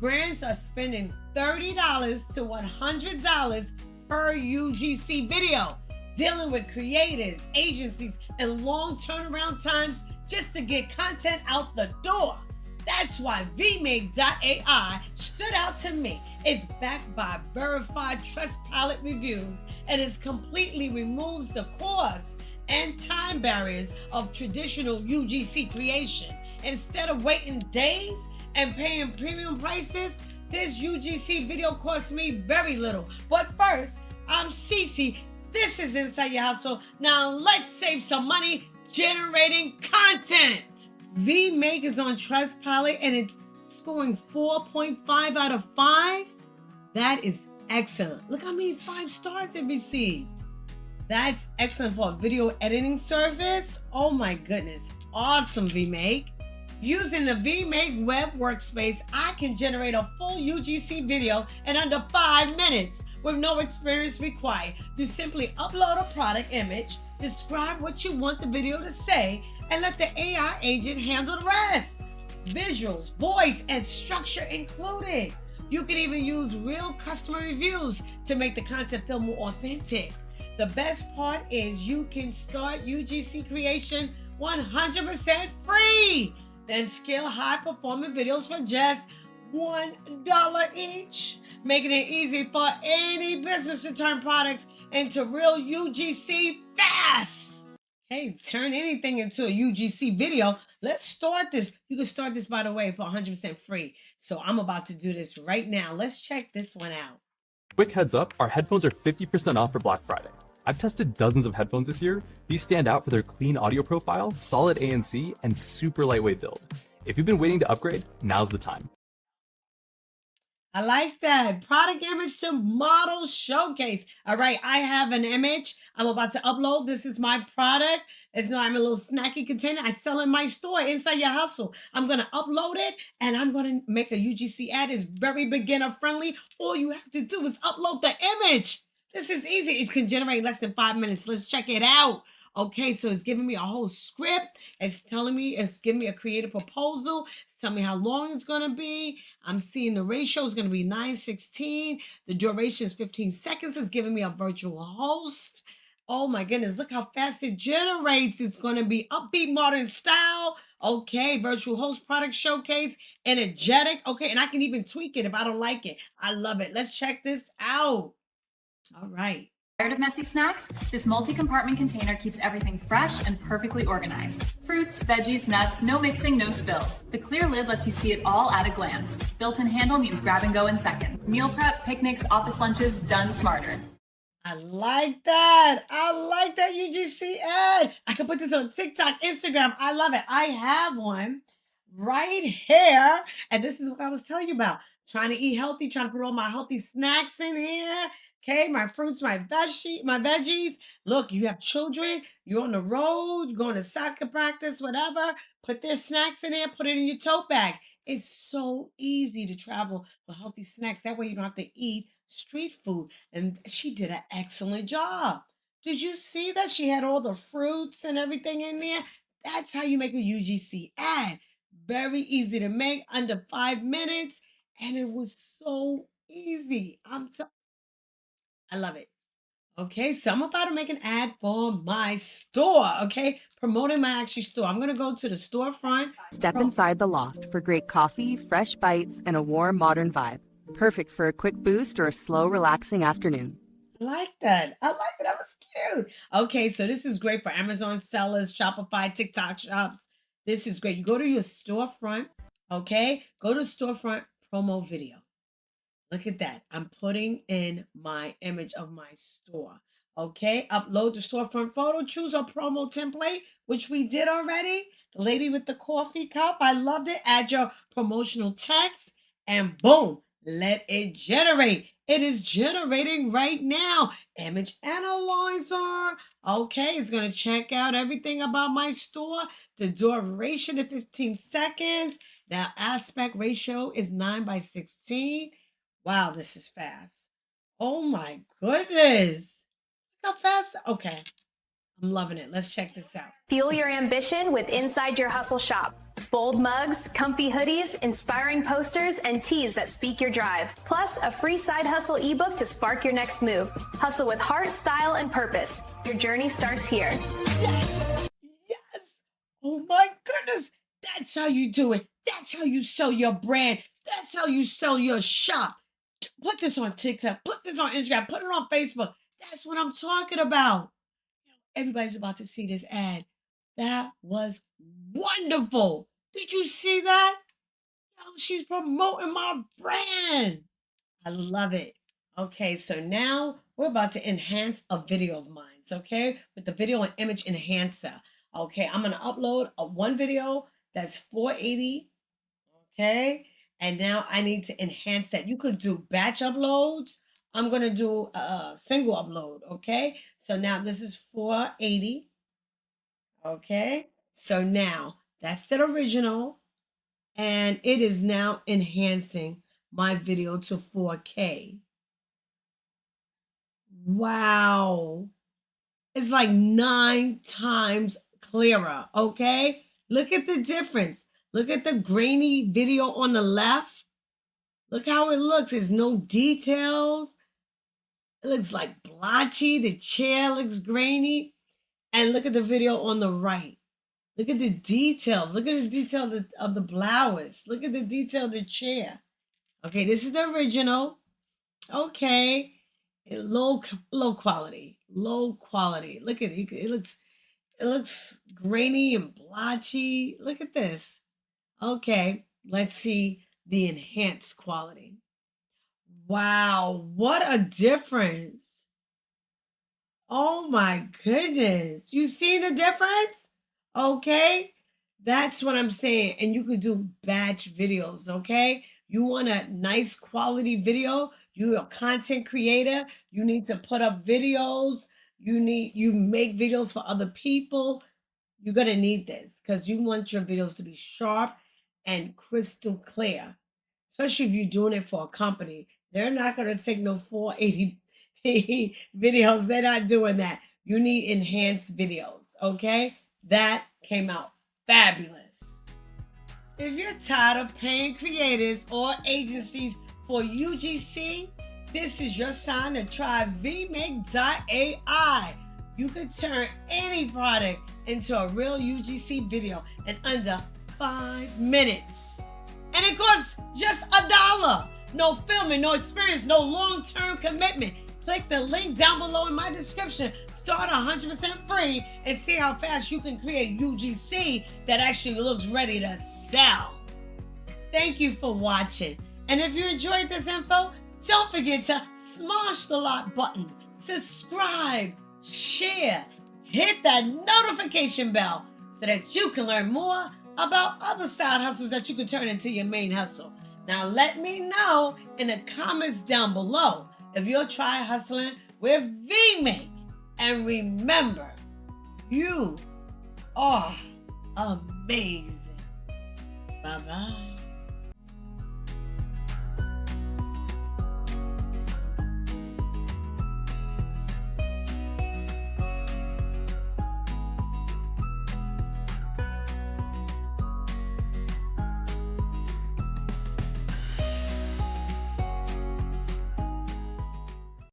Brands are spending $30 to $100 per UGC video, dealing with creators, agencies, and long turnaround times just to get content out the door. That's why VMake.ai stood out to me. It's backed by verified Trustpilot reviews and it completely removes the cost and time barriers of traditional UGC creation. Instead of waiting days and paying premium prices, this UGC video costs me very little. But first, I'm Cece. This is Inside Your Hustle. Now let's save some money generating content. VMake is on Trustpilot and it's scoring 4.5 out of 5. That is excellent. Look how many 5 stars it received. That's excellent for a video editing service. Oh my goodness. Awesome, VMake. Using the VMake web workspace, I can generate a full UGC video in under 5 minutes with no experience required. You simply upload a product image, describe what you want the video to say, and let the AI agent handle the rest. Visuals, voice, and structure included. You can even use real customer reviews to make the content feel more authentic. The best part is you can start UGC creation 100% free. Then scale high-performing videos for just $1 each, making it easy for any business to turn products into real UGC fast. Hey, turn anything into a UGC video. Let's start this. You can start this, by the way, for 100% free. So I'm about to do this right now. Let's check this one out. Quick heads up, our headphones are 50% off for Black Friday. I've tested dozens of headphones this year. These stand out for their clean audio profile, solid ANC, and super lightweight build. If you've been waiting to upgrade, now's the time. I like that. Product image to model showcase. All right, I have an image I'm about to upload. This is my product. It's not, I'm a little snacky container. I sell in my store, Inside Your Hustle. I'm going to upload it and I'm going to make a UGC ad. It's very beginner friendly. All you have to do is upload the image. This is easy. It can generate less than 5 minutes. Let's check it out. Okay, so it's giving me a whole script. It's giving me a creative proposal. It's telling me how long it's going to be. I'm seeing the ratio is going to be 9:16. The duration is 15 seconds. It's giving me a virtual host. Oh my goodness, look how fast it generates. It's going to be upbeat modern style. Okay, virtual host product showcase, energetic. Okay, and I can even tweak it if I don't like it. I love it. Let's check this out. All right. Tired of messy snacks? This multi-compartment container keeps everything fresh and perfectly organized. Fruits, veggies, nuts, no mixing, no spills. The clear lid lets you see it all at a glance. Built-in handle means grab and go in seconds. Meal prep, picnics, office lunches, done smarter. I like that. I like that UGC ad. I can put this on TikTok, Instagram. I love it. I have one right here. And this is what I was telling you about. Trying to eat healthy, trying to put all my healthy snacks in here. Okay, my fruits, my veggies. Look, you have children, you're on the road, you're going to soccer practice, whatever. Put their snacks in there, put it in your tote bag. It's so easy to travel for healthy snacks. That way you don't have to eat street food. And she did an excellent job. Did you see that? She had all the fruits and everything in there. That's how you make a UGC ad. Very easy to make, under 5 minutes. And it was so easy. I love it. Okay, so I'm about to make an ad for my store, okay? Promoting my actual store. I'm gonna go to the storefront. Step inside the loft for great coffee, fresh bites, and a warm, modern vibe. Perfect for a quick boost or a slow, relaxing afternoon. I like that. I like that. That was cute. Okay, so this is great for Amazon sellers, Shopify, TikTok shops. This is great. You go to your storefront, okay? Go to storefront promo video. Look at that. I'm putting in my image of my store. Okay. Upload the storefront photo. Choose a promo template, which we did already. The lady with the coffee cup. I loved it. Add your promotional text and boom, let it generate. It is generating right now. Image analyzer. Okay. It's going to check out everything about my store. The duration is 15 seconds. Now aspect ratio is 9:16. Wow, this is fast. Oh my goodness. Look how fast. Okay. I'm loving it. Let's check this out. Fuel your ambition with Inside Your Hustle shop. Bold mugs, comfy hoodies, inspiring posters, and tees that speak your drive. Plus, a free side hustle ebook to spark your next move. Hustle with heart, style, and purpose. Your journey starts here. Yes! Yes! Oh my goodness! That's how you do it. That's how you sell your brand. That's how you sell your shop. Put this on TikTok. Put this on Instagram. Put it on Facebook. That's what I'm talking about. Everybody's about to see this ad. That was wonderful. Did you see that? Yo, she's promoting my brand. I love it. Okay, so now we're about to enhance a video of mine, okay? With the video and image enhancer. Okay, I'm gonna upload one video that's 480, okay? And now I need to enhance that. You could do batch uploads. I'm gonna do a single upload, okay? So now this is 480, okay? So now that's the original, and it is now enhancing my video to 4K. Wow. It's like 9 times clearer, okay? Look at the difference. Look at the grainy video on the left. Look how it looks. There's no details. It looks like blotchy. The chair looks grainy. And look at the video on the right. Look at the details. Look at the detail of the blouse. Look at the detail of the chair. Okay, this is the original. Okay. Low quality. Low quality. Look at it. It looks grainy and blotchy. Look at this. Okay, let's see the enhanced quality. Wow, what a difference. Oh my goodness. You see the difference? Okay, that's what I'm saying. And you could do batch videos, okay? You want a nice quality video? You're a content creator. You need to put up videos. You make videos for other people. You're going to need this because you want your videos to be sharp and crystal clear, especially if you're doing it for a company. They're not going to take no 480p videos. They're not doing that. You need enhanced videos, okay? That came out fabulous. If you're tired of paying creators or agencies for UGC, this is your sign to try VMake.ai. You can turn any product into a real UGC video in under 5 minutes. And it costs just $1. No filming, no experience, no long-term commitment. Click the link down below in my description. Start 100% free and see how fast you can create UGC that actually looks ready to sell. Thank you for watching. And if you enjoyed this info, don't forget to smash the like button, subscribe, share, hit that notification bell so that you can learn more about other side hustles that you can turn into your main hustle. Now let me know in the comments down below if you'll try hustling with VMake. And remember, you are amazing. Bye-bye.